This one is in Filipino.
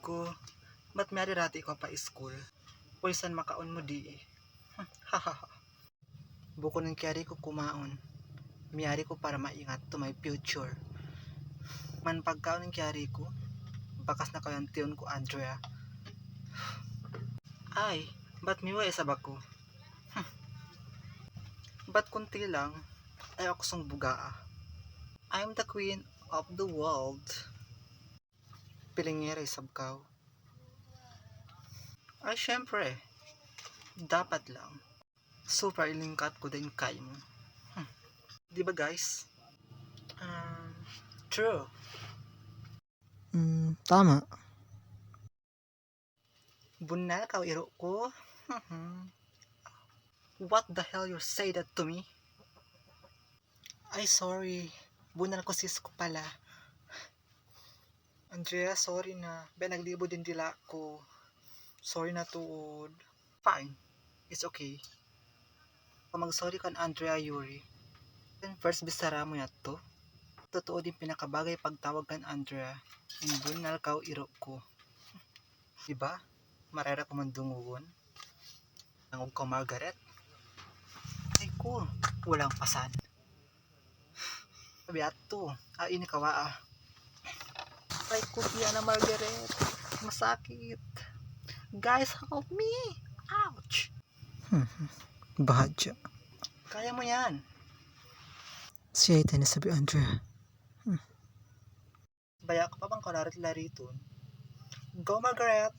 ko, ba't miyari rati ko pa school? Pulsan makaon mo di eh. Hahaha. Buko ng kiyari ko kumaon. Miyari ko para maingat to my future. Man pagkaon ng kiyari ko, bakas na kayang tiyon ko Andrea. Ay, ba't miwa isa ba ko? Ba't kunti lang, ay ako song bugaa. I'm the queen of the world. Pilingere sabkaw. Ay syempre, dapat lang. Super ilingkat ko din kay mo. Di ba guys? True. Tama. Bunal ka iro ko. What the hell you say that to me? Ay sorry. Bunal ko sis ko pala. Andrea, sorry na. Naglibo din dila ko. Sorry na tuod. Fine. It's okay. Kung mag-sorry kan Andrea Yuri. Then first bisara mo na to. Totoo din pinakabagay pagtawag kan Andrea. Bunal ka iro ko. Diba? Marera ko mandungugon. Nangog ko Margaret. Ay ko, walang pasan. Sabi ato, ini kawa ah. Ay ko, na Margaret. Masakit. Guys, help me. Ouch. Bahadya. Kaya mo yan. Siya ito nasabi Andrea. Baya ka pa bang kararit-lariton? Go Margaret.